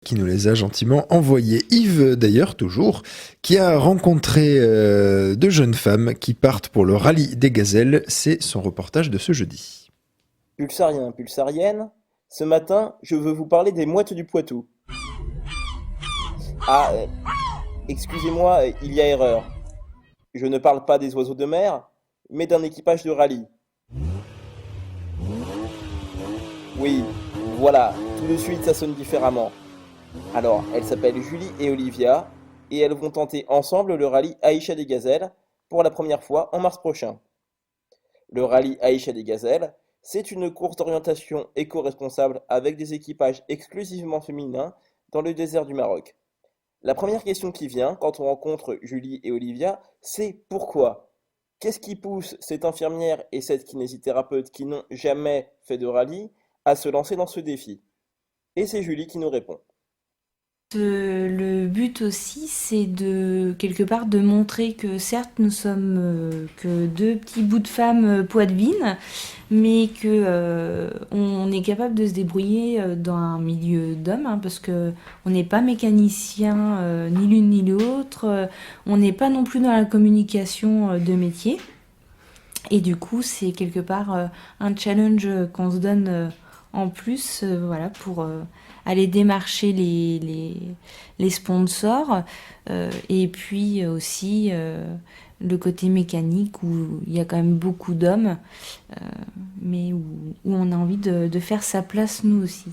qui nous les a gentiment envoyés. Yves, d'ailleurs, toujours, qui a rencontré deux jeunes femmes qui partent pour le rallye des gazelles. C'est son reportage de ce jeudi. Pulsarien, pulsarienne, ce matin, je veux vous parler des mouettes du Poitou. Ah, excusez-moi, il y a erreur. Je ne parle pas des oiseaux de mer, mais d'un équipage de rallye. Oui, voilà, tout de suite ça sonne différemment. Alors, elles s'appellent Julie et Olivia, et elles vont tenter ensemble le rallye Aïcha des Gazelles pour la première fois en mars prochain. Le rallye Aïcha des Gazelles, c'est une course d'orientation éco-responsable avec des équipages exclusivement féminins dans le désert du Maroc. La première question qui vient quand on rencontre Julie et Olivia, c'est pourquoi? Qu'est-ce qui pousse cette infirmière et cette kinésithérapeute qui n'ont jamais fait de rallye à se lancer dans ce défi? Et c'est Julie qui nous répond. Le but aussi, c'est de quelque part de montrer que certes nous sommes que deux petits bouts de femmes poitevines, mais que on est capable de se débrouiller dans un milieu d'hommes, hein, parce que on n'est pas mécanicien ni l'une ni l'autre, on n'est pas non plus dans la communication de métier, et du coup c'est quelque part un challenge qu'on se donne en plus, voilà, pour aller démarcher les sponsors, et puis aussi le côté mécanique où il y a quand même beaucoup d'hommes, mais où on a envie de faire sa place nous aussi.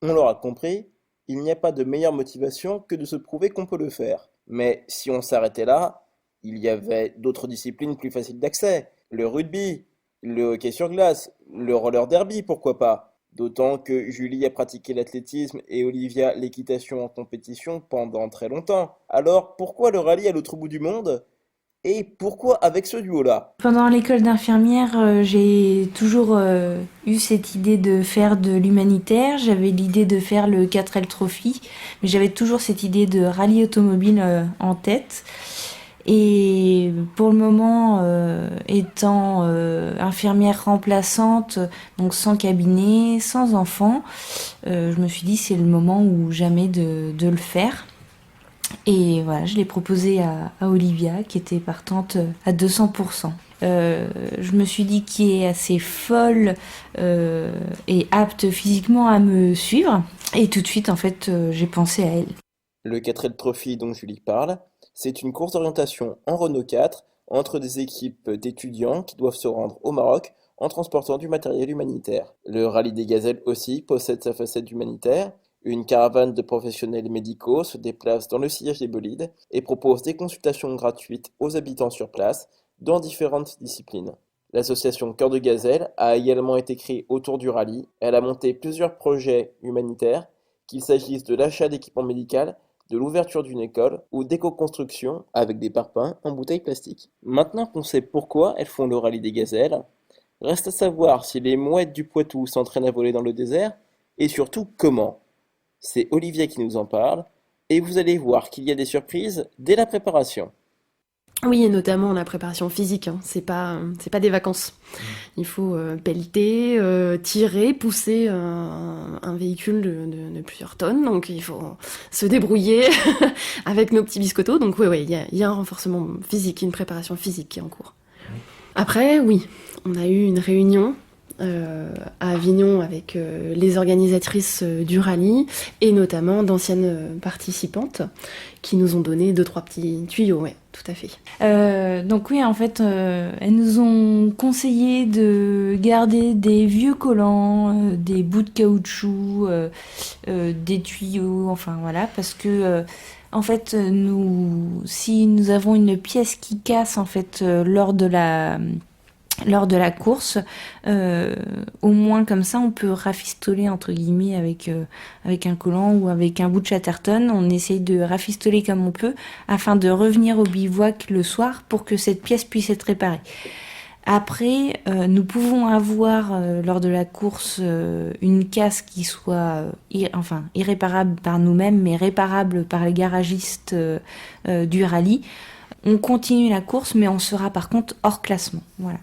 On l'aura compris, il n'y a pas de meilleure motivation que de se prouver qu'on peut le faire. Mais si on s'arrêtait là, il y avait d'autres disciplines plus faciles d'accès. Le rugby, le hockey sur glace, le roller derby, pourquoi pas. D'autant que Julie a pratiqué l'athlétisme et Olivia l'équitation en compétition pendant très longtemps. Alors pourquoi le rallye à l'autre bout du monde? Et pourquoi avec ce duo-là? Pendant l'école d'infirmière, j'ai toujours eu cette idée de faire de l'humanitaire. J'avais l'idée de faire le 4L Trophy, mais j'avais toujours cette idée de rallye automobile en tête. Et pour le moment, étant infirmière remplaçante, donc sans cabinet, sans enfant, je me suis dit c'est le moment ou jamais de le faire. Et voilà, je l'ai proposé à Olivia, qui était partante à 200%. Je me suis dit qu'il est assez folle et apte physiquement à me suivre. Et tout de suite, en fait, j'ai pensé à elle. Le 4L Trophy dont Julie parle, c'est une course d'orientation en Renault 4 entre des équipes d'étudiants qui doivent se rendre au Maroc en transportant du matériel humanitaire. Le rallye des gazelles aussi possède sa facette humanitaire. Une caravane de professionnels médicaux se déplace dans le sillage des bolides et propose des consultations gratuites aux habitants sur place dans différentes disciplines. L'association Cœur de Gazelle a également été créée autour du rallye. Elle a monté plusieurs projets humanitaires, qu'il s'agisse de l'achat d'équipements médicaux, de l'ouverture d'une école ou d'éco-construction avec des parpaings en bouteilles plastiques. Maintenant qu'on sait pourquoi elles font le rallye des gazelles, reste à savoir si les mouettes du Poitou s'entraînent à voler dans le désert et surtout comment. C'est Olivia qui nous en parle, et vous allez voir qu'il y a des surprises dès la préparation. Oui, et notamment la préparation physique, hein. C'est pas des vacances. Il faut pelleter, tirer, pousser un véhicule de plusieurs tonnes. Donc il faut se débrouiller avec nos petits biscottos. Donc oui, il y a un renforcement physique, une préparation physique qui est en cours. Après, oui, on a eu une réunion à Avignon avec les organisatrices du rallye et notamment d'anciennes participantes qui nous ont donné deux, trois petits tuyaux, ouais, tout à fait. Donc oui, en fait, elles nous ont conseillé de garder des vieux collants, des bouts de caoutchouc, des tuyaux, enfin voilà, parce que en fait, si nous avons une pièce qui casse en fait lors de la course, au moins comme ça on peut rafistoler entre guillemets avec un collant ou avec un bout de chatterton. On essaye de rafistoler comme on peut afin de revenir au bivouac le soir pour que cette pièce puisse être réparée. Après, nous pouvons avoir lors de la course une casse qui soit irréparable par nous-mêmes mais réparable par les garagistes du rallye. On continue la course mais on sera par contre hors classement. Voilà.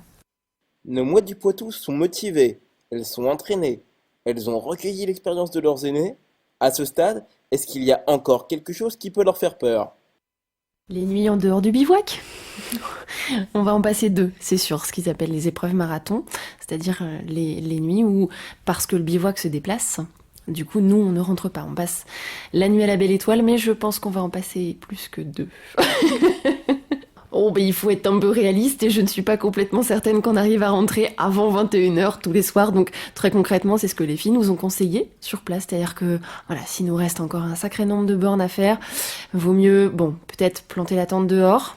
Nos mouettes du Poitou sont motivées, elles sont entraînées, elles ont recueilli l'expérience de leurs aînés. À ce stade, Est-ce qu'il y a encore quelque chose qui peut leur faire peur? Les nuits en dehors du bivouac. On va en passer 2, c'est sûr, ce qu'ils appellent les épreuves marathon, c'est-à-dire les nuits où, parce que le bivouac se déplace, du coup, nous, on ne rentre pas, on passe la nuit à la Belle Étoile, mais je pense qu'on va en passer plus que 2. Oh, il faut être un peu réaliste et je ne suis pas complètement certaine qu'on arrive à rentrer avant 21h tous les soirs. Donc très concrètement, c'est ce que les filles nous ont conseillé sur place. C'est-à-dire que voilà, s'il nous reste encore un sacré nombre de bornes à faire, vaut mieux, peut-être planter la tente dehors,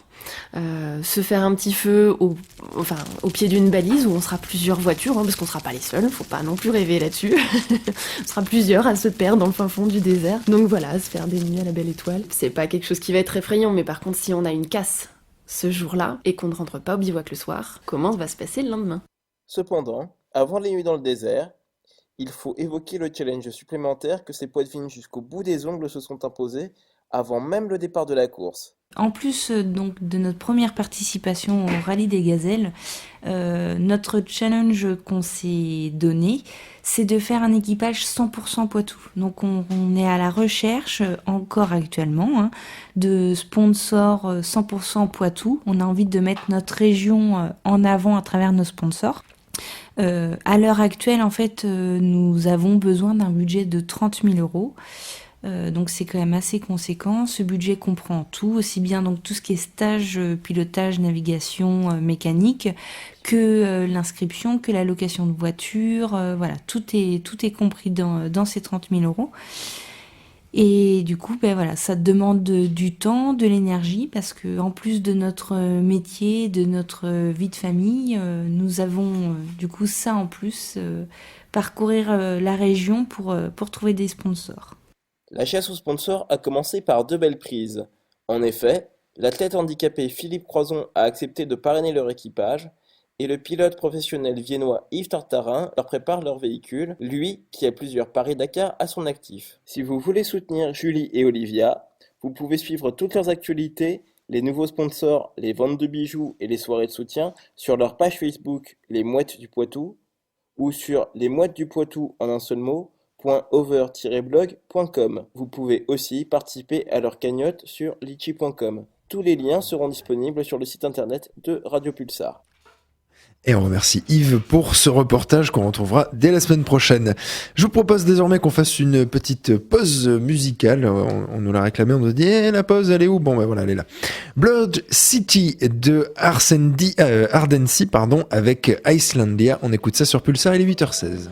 se faire un petit feu au pied d'une balise où on sera plusieurs voitures, parce qu'on sera pas les seuls, faut pas non plus rêver là-dessus. On sera plusieurs à se perdre dans le fin fond du désert. Donc voilà, se faire des nuits à la Belle Étoile. C'est pas quelque chose qui va être effrayant, mais par contre, si on a une casse ce jour-là, et qu'on ne rentre pas au bivouac le soir, comment va se passer le lendemain? Cependant, avant les nuits dans le désert, il faut évoquer le challenge supplémentaire que ces poitvines jusqu'au bout des ongles se sont imposés avant même le départ de la course. En plus donc de notre première participation au Rallye des Gazelles, notre challenge qu'on s'est donné, c'est de faire un équipage 100% Poitou. Donc on est à la recherche, encore actuellement, de sponsors 100% Poitou. On a envie de mettre notre région en avant à travers nos sponsors. À l'heure actuelle, en fait, nous avons besoin d'un budget de 30 000 €. Donc c'est quand même assez conséquent. Ce budget comprend tout, aussi bien donc tout ce qui est stage, pilotage, navigation, mécanique, que l'inscription, que la location de voiture. Voilà, tout est compris dans ces 30 000 €. Et du coup, voilà, ça demande du temps, de l'énergie, parce que en plus de notre métier, de notre vie de famille, nous avons du coup ça en plus, parcourir la région pour trouver des sponsors. La chasse aux sponsors a commencé par 2 belles prises. En effet, l'athlète handicapé Philippe Croison a accepté de parrainer leur équipage, et le pilote professionnel viennois Yves Tartarin leur prépare leur véhicule, lui qui a plusieurs Paris-Dakar à son actif. Si vous voulez soutenir Julie et Olivia, vous pouvez suivre toutes leurs actualités, les nouveaux sponsors, les ventes de bijoux et les soirées de soutien sur leur page Facebook Les Mouettes du Poitou ou sur lesmouettesdupoitou en un seul mot, .over-blog.com. Vous pouvez aussi participer à leur cagnotte sur litchi.com. Tous les liens seront disponibles sur le site internet de Radio Pulsar. Et on remercie Yves pour ce reportage qu'on retrouvera dès la semaine prochaine. Je vous propose désormais qu'on fasse une petite pause musicale. On nous l'a réclamé, on nous dit la pause, elle est où? Bon, voilà, elle est là. Blood City de Ardency, avec Icelandia. On écoute ça sur Pulsar, il est 8h16.